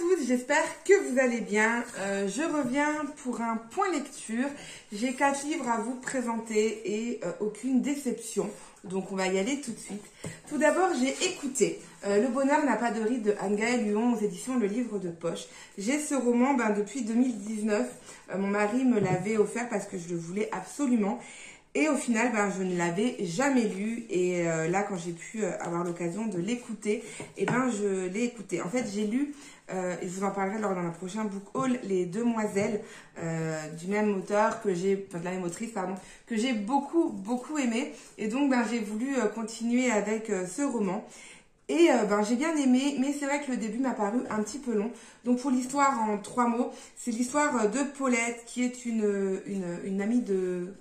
tous, j'espère que vous allez bien. Je reviens pour un point lecture. J'ai 4 livres à vous présenter et aucune déception. Donc on va y aller tout de suite. Tout d'abord, j'ai écouté Le bonheur n'a pas de ride de Anne-Gaëlle Huon aux éditions Le Livre de Poche. J'ai ce roman depuis 2019. Mon mari me l'avait offert parce que je le voulais absolument. Et au final, je ne l'avais jamais lu. Et là, quand j'ai pu avoir l'occasion de l'écouter, je l'ai écouté. En fait, j'ai lu, et je vous en parlerai lors d'un prochain book haul, Les Demoiselles du même auteur que j'ai, de la même autrice, pardon, que j'ai beaucoup aimé. Et donc, j'ai voulu continuer avec ce roman. Et j'ai bien aimé, mais c'est vrai que le début m'a paru un petit peu long. Donc pour l'histoire en 3 mots, c'est l'histoire de Paulette, qui est une amie de...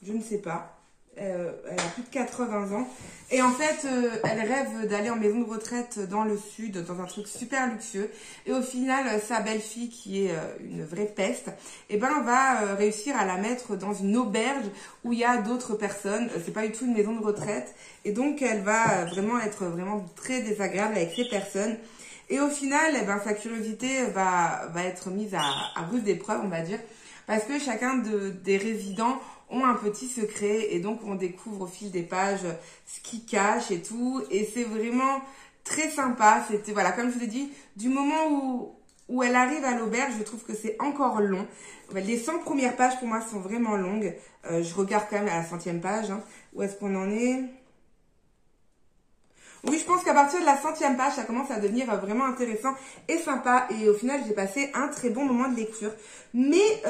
je ne sais pas, elle a plus de 80 ans. Et en fait, elle rêve d'aller en maison de retraite dans le sud, dans un truc super luxueux. Et au final, sa belle-fille, qui est une vraie peste, va réussir à la mettre dans une auberge où il y a d'autres personnes. C'est pas du tout une maison de retraite. Et donc, elle va vraiment être très désagréable avec ces personnes. Et au final, sa curiosité va être mise à rude épreuve, on va dire. Parce que chacun des résidents ont un petit secret et donc on découvre au fil des pages ce qu'ils cachent et tout. Et c'est vraiment très sympa. C'était, voilà, comme je vous ai dit, du moment où elle arrive à l'auberge, je trouve que c'est encore long. Les 100 premières pages pour moi sont vraiment longues. Je regarde quand même à la 100e page. Où est-ce qu'on en est ? Oui, je pense qu'à partir de la 100e page, ça commence à devenir vraiment intéressant et sympa. Et au final, j'ai passé un très bon moment de lecture. Mais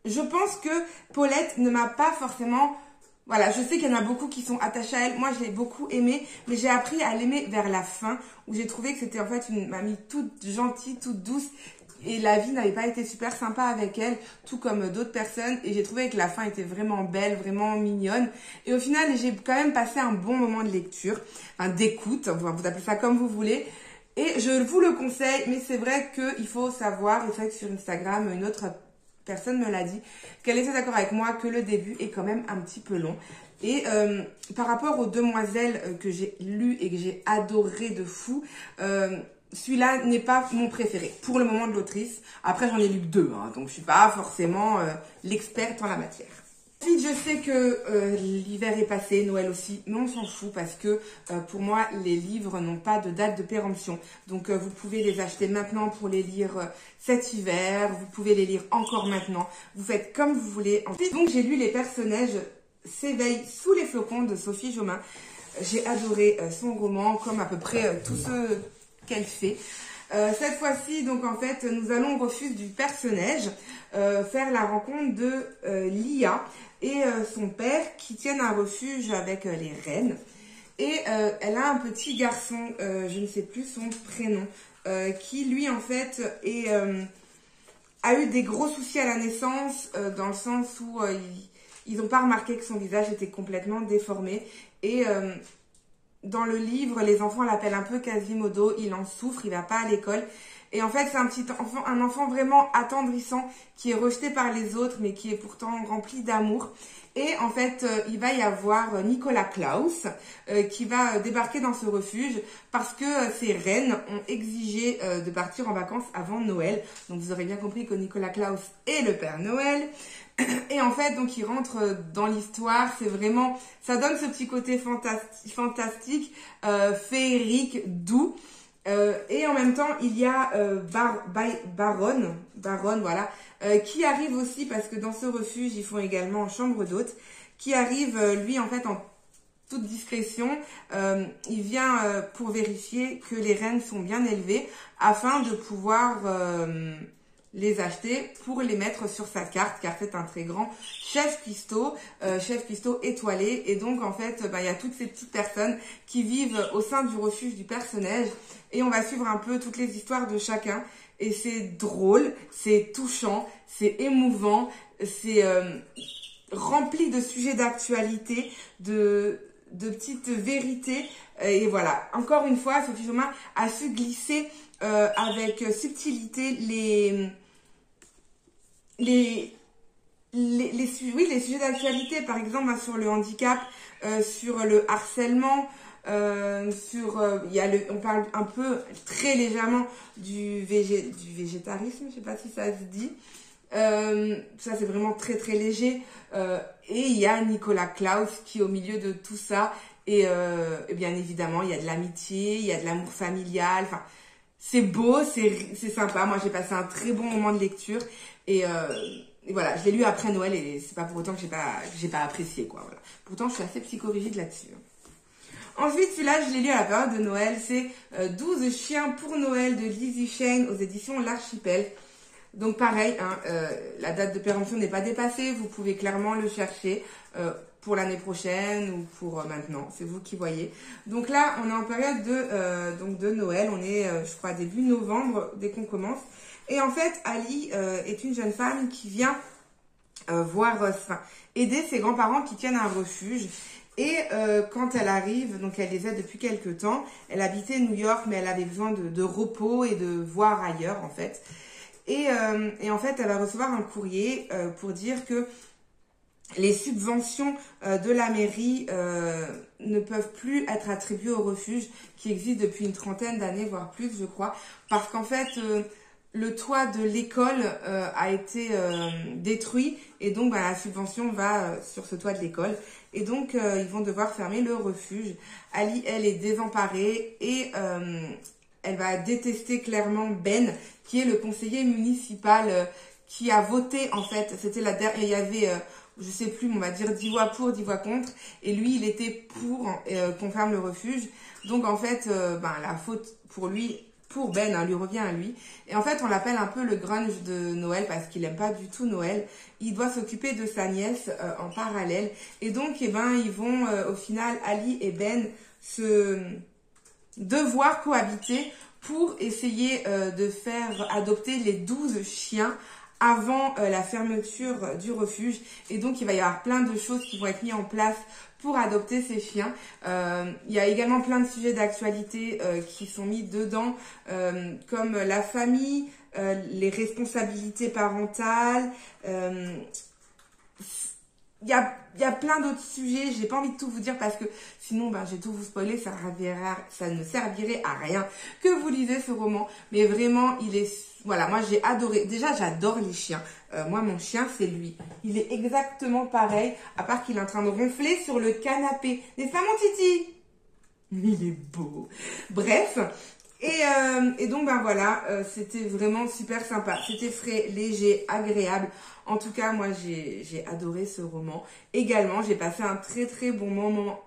je pense que Paulette ne m'a pas forcément... Voilà, je sais qu'il y en a beaucoup qui sont attachés à elle. Moi, je l'ai beaucoup aimée, mais j'ai appris à l'aimer vers la fin, où j'ai trouvé que c'était en fait une mamie toute gentille, toute douce. Et la vie n'avait pas été super sympa avec elle, tout comme d'autres personnes. Et j'ai trouvé que la fin était vraiment belle, vraiment mignonne. Et au final, j'ai quand même passé un bon moment de lecture, d'écoute, vous appelez ça comme vous voulez. Et je vous le conseille, mais c'est vrai qu'il faut savoir, et c'est vrai que sur Instagram, une autre personne me l'a dit, qu'elle était d'accord avec moi que le début est quand même un petit peu long. Et par rapport aux Demoiselles que j'ai lues et que j'ai adoré de fou, celui-là n'est pas mon préféré pour le moment de l'autrice. Après, j'en ai lu que 2, donc je suis pas forcément l'experte en la matière. Ensuite, je sais que l'hiver est passé, Noël aussi, mais on s'en fout parce que pour moi, les livres n'ont pas de date de péremption. Donc, vous pouvez les acheter maintenant pour les lire cet hiver, vous pouvez les lire encore maintenant. Vous faites comme vous voulez. Ensuite, donc, j'ai lu Les Personnages s'éveillent sous les flocons de Sophie Jomain. J'ai adoré son roman, comme à peu près tous ceux qu'elle fait. Cette fois-ci, donc en fait, nous allons au refuge du personnage faire la rencontre de Lia et son père qui tiennent un refuge avec les reines. Et elle a un petit garçon, je ne sais plus son prénom, qui lui en fait a eu des gros soucis à la naissance, dans le sens où ils n'ont pas remarqué que son visage était complètement déformé. Et dans le livre, les enfants l'appellent un peu Quasimodo, il en souffre, il va pas à l'école. Et en fait, c'est un enfant vraiment attendrissant qui est rejeté par les autres, mais qui est pourtant rempli d'amour. Et en fait, il va y avoir Nicolas Klaus qui va débarquer dans ce refuge parce que ces reines ont exigé de partir en vacances avant Noël. Donc vous aurez bien compris que Nicolas Klaus est le Père Noël. Et en fait, donc il rentre dans l'histoire, c'est vraiment, ça donne ce petit côté fantastique, féerique, doux. Et en même temps, il y a Baron, voilà, qui arrive aussi parce que dans ce refuge, ils font également en chambre d'hôte, qui arrive, lui, en fait, en toute discrétion, il vient pour vérifier que les reines sont bien élevées afin de pouvoir les acheter pour les mettre sur sa carte, car c'est un très grand chef cuistot étoilé. Et donc, en fait, il y a toutes ces petites personnes qui vivent au sein du refuge du personnage. Et on va suivre un peu toutes les histoires de chacun. Et c'est drôle, c'est touchant, c'est émouvant, c'est rempli de sujets d'actualité, de petites vérités. Et voilà, encore une fois, Sophie Jomain a su glisser avec subtilité les sujets d'actualité, par exemple sur le handicap, sur le harcèlement, On parle un peu, très légèrement, du végétarisme, je sais pas si ça se dit. Ça c'est vraiment très très léger. Et il y a Nicolas Klaus qui est au milieu de tout ça. Et bien évidemment, il y a de l'amitié, il y a de l'amour familial. Enfin, c'est beau, c'est sympa. Moi, j'ai passé un très bon moment de lecture. Et voilà, je l'ai lu après Noël et c'est pas pour autant que j'ai pas apprécié, quoi. Voilà. Pourtant, je suis assez psychorigide là-dessus. Ensuite, celui-là, je l'ai lu à la période de Noël. C'est 12 chiens pour Noël de Lizzie Shane aux éditions L'Archipel. Donc pareil, hein, la date de péremption n'est pas dépassée. Vous pouvez clairement le chercher pour l'année prochaine ou pour maintenant. C'est vous qui voyez. Donc là, on est en période de Noël. On est, je crois, début novembre, dès qu'on commence. Et en fait, Ali est une jeune femme qui vient aider ses grands-parents qui tiennent un refuge. Et quand elle arrive, donc elle les aide depuis quelques temps, elle habitait New York, mais elle avait besoin de repos et de voir ailleurs, en fait. Et en fait, elle va recevoir un courrier pour dire que les subventions de la mairie ne peuvent plus être attribuées au refuge qui existe depuis une trentaine d'années, voire plus, je crois. Parce qu'en fait, le toit de l'école a été détruit et donc la subvention va sur ce toit de l'école. Et donc, ils vont devoir fermer le refuge. Ali, elle, est désemparée et elle va détester clairement Ben, qui est le conseiller municipal qui a voté, en fait. C'était il y avait, je sais plus, on va dire 10 voix pour, 10 voix contre. Et lui, il était pour qu'on ferme le refuge. Donc, en fait, la faute pour lui, pour Ben, lui revient à lui. Et en fait, on l'appelle un peu le grunge de Noël parce qu'il aime pas du tout Noël. Il doit s'occuper de sa nièce en parallèle. Et donc, ils vont, au final, Ali et Ben, devoir cohabiter pour essayer de faire adopter les 12 chiens avant la fermeture du refuge. Et donc, il va y avoir plein de choses qui vont être mises en place pour adopter ces chiens. Il y a également plein de sujets d'actualité qui sont mis dedans, comme la famille, les responsabilités parentales. Il y a plein d'autres sujets, j'ai pas envie de tout vous dire parce que sinon j'ai tout vous spoilé, ça ne servirait à rien que vous lisez ce roman. Mais vraiment, voilà, moi j'ai adoré. Déjà, j'adore les chiens. Moi, mon chien, c'est lui. Il est exactement pareil, à part qu'il est en train de ronfler sur le canapé. N'est-ce pas, mon titi? Il est beau. Bref. Et donc voilà, c'était vraiment super sympa. C'était frais, léger, agréable. En tout cas, moi j'ai adoré ce roman. Également, j'ai passé un très très bon moment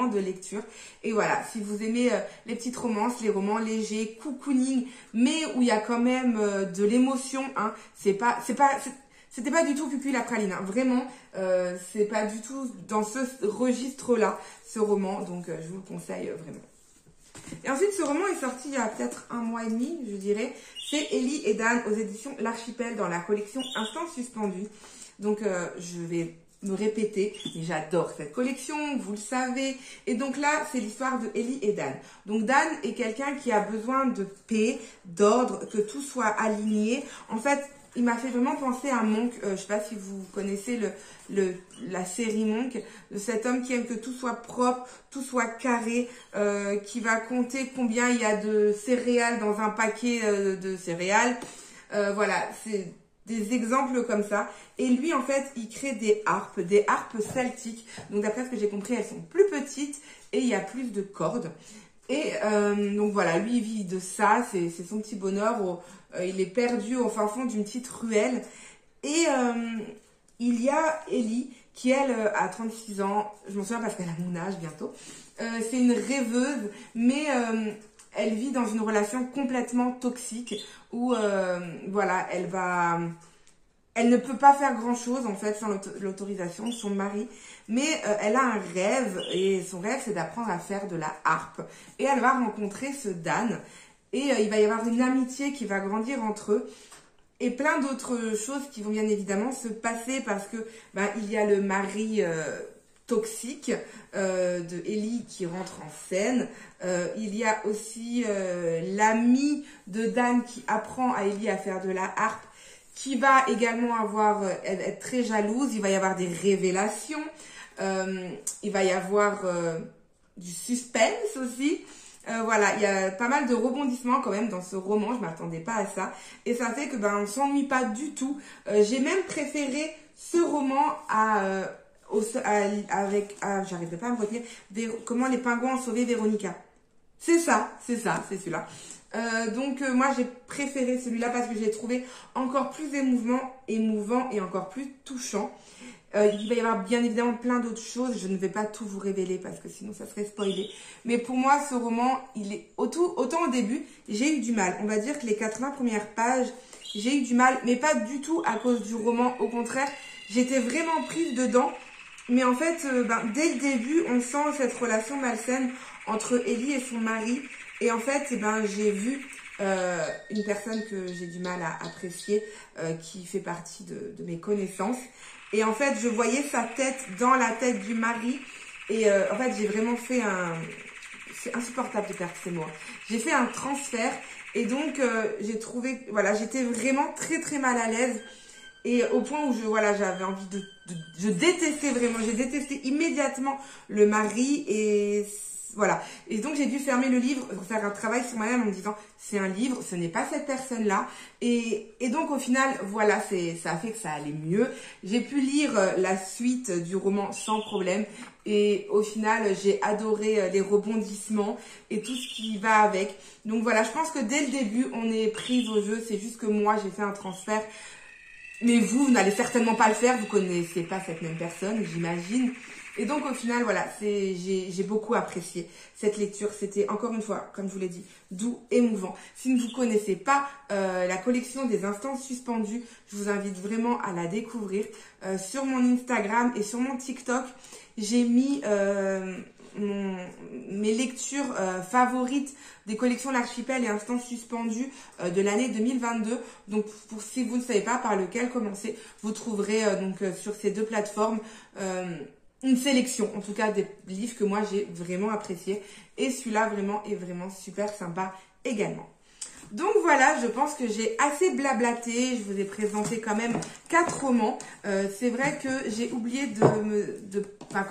de lecture. Et voilà, si vous aimez les petites romances, les romans légers, cocooning, mais où il y a quand même de l'émotion, hein, c'était pas du tout Cucu la praline, hein. Vraiment, c'est pas du tout dans ce registre-là, ce roman. Donc je vous le conseille vraiment. Et ensuite, ce roman est sorti il y a peut-être 1 mois et demi, je dirais. C'est Ellie et Dan aux éditions L'Archipel dans la collection Instant Suspendu. Donc, je vais me répéter, mais j'adore cette collection, vous le savez. Et donc là, c'est l'histoire de Ellie et Dan. Donc, Dan est quelqu'un qui a besoin de paix, d'ordre, que tout soit aligné. En fait, il m'a fait vraiment penser à Monk. Je sais pas si vous connaissez la série Monk, de cet homme qui aime que tout soit propre, tout soit carré, qui va compter combien il y a de céréales dans un paquet de céréales. Voilà, c'est des exemples comme ça. Et lui, en fait, il crée des harpes celtiques. Donc, d'après ce que j'ai compris, elles sont plus petites et il y a plus de cordes. Et donc voilà, lui il vit de ça, c'est son petit bonheur, il est perdu au fin fond d'une petite ruelle. Et il y a Ellie qui elle a 36 ans, je m'en souviens parce qu'elle a mon âge bientôt. C'est une rêveuse, mais elle vit dans une relation complètement toxique où voilà, elle ne peut pas faire grand chose en fait sans l'autorisation de son mari, mais elle a un rêve et son rêve c'est d'apprendre à faire de la harpe. Et elle va rencontrer ce Dan et il va y avoir une amitié qui va grandir entre eux et plein d'autres choses qui vont bien évidemment se passer parce que il y a le mari toxique de Ellie qui rentre en scène. Il y a aussi l'ami de Dan qui apprend à Ellie à faire de la harpe, qui va également être très jalouse. Il va y avoir des révélations. Il va y avoir du suspense aussi. Voilà, il y a pas mal de rebondissements quand même dans ce roman, je m'attendais pas à ça. Et ça fait que on s'ennuie pas du tout. J'ai même préféré ce roman j'arriverai pas à me retenir, comment les pingouins ont sauvé Véronica. C'est celui-là. Donc moi j'ai préféré celui-là parce que j'ai trouvé encore plus émouvant et encore plus touchant. Il va y avoir bien évidemment plein d'autres choses. Je ne vais pas tout vous révéler parce que sinon ça serait spoilé. Mais pour moi, ce roman, il est autant au début, j'ai eu du mal. On va dire que les 80 premières pages, j'ai eu du mal, mais pas du tout à cause du roman. Au contraire, j'étais vraiment prise dedans. Mais en fait, dès le début, on sent cette relation malsaine entre Ellie et son mari. Et en fait, j'ai vu une personne que j'ai du mal à apprécier, qui fait partie de mes connaissances. Et en fait, je voyais sa tête dans la tête du mari. Et en fait, j'ai vraiment fait c'est insupportable de perdre ces mots. J'ai fait un transfert. Et donc, j'ai trouvé... Voilà, j'étais vraiment très très mal à l'aise. Et au point où j'avais envie je détestais vraiment. J'ai détesté immédiatement le mari. Et voilà. Et donc, j'ai dû fermer le livre, faire un travail sur moi-même en me disant, c'est un livre, ce n'est pas cette personne-là. Et donc, au final, voilà, ça a fait que ça allait mieux. J'ai pu lire la suite du roman sans problème. Et au final, j'ai adoré les rebondissements et tout ce qui va avec. Donc voilà, je pense que dès le début, on est prise au jeu. C'est juste que moi, j'ai fait un transfert. Mais vous n'allez certainement pas le faire. Vous connaissez pas cette même personne, j'imagine. Et donc au final, voilà, j'ai beaucoup apprécié cette lecture. C'était encore une fois, comme je vous l'ai dit, doux, émouvant. Si vous ne connaissez pas la collection des instants suspendus, je vous invite vraiment à la découvrir. Sur mon Instagram et sur mon TikTok, j'ai mis mes lectures favorites des collections L'Archipel et Instants Suspendus de l'année 2022. Donc si vous ne savez pas par lequel commencer, vous trouverez sur ces deux plateformes une sélection, en tout cas des livres que moi j'ai vraiment appréciés. Et celui-là vraiment est vraiment super sympa également. Donc voilà, je pense que j'ai assez blablaté. Je vous ai présenté quand même 4 romans. C'est vrai que j'ai oublié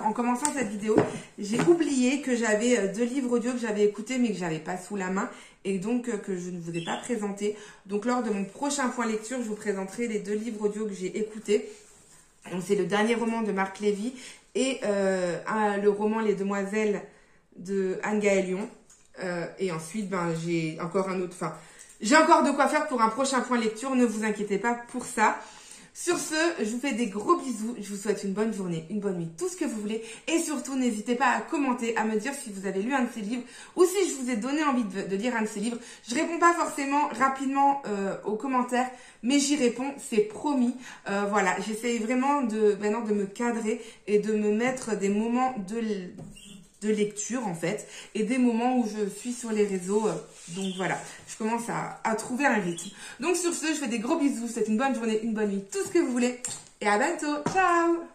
en commençant cette vidéo, j'ai oublié que j'avais 2 livres audio que j'avais écoutés mais que j'avais pas sous la main et donc que je ne vous ai pas présenté. Donc lors de mon prochain point lecture, je vous présenterai les 2 livres audio que j'ai écoutés. Donc c'est le dernier roman de Marc Lévy et le roman Les Demoiselles de Anne-Gaëlle Lyon. Et ensuite, j'ai encore un autre... j'ai encore de quoi faire pour un prochain point lecture. Ne vous inquiétez pas pour ça. Sur ce, je vous fais des gros bisous. Je vous souhaite une bonne journée, une bonne nuit, tout ce que vous voulez. Et surtout, n'hésitez pas à commenter, à me dire si vous avez lu un de ces livres ou si je vous ai donné envie de lire un de ces livres. Je réponds pas forcément rapidement aux commentaires, mais j'y réponds, c'est promis. Voilà, j'essaye vraiment maintenant de me cadrer et de me mettre des moments de lecture en fait et des moments où je suis sur les réseaux, donc voilà, je commence à trouver un rythme. Donc sur ce, je fais des gros bisous, c'est une bonne journée, une bonne nuit, tout ce que vous voulez et à bientôt, ciao.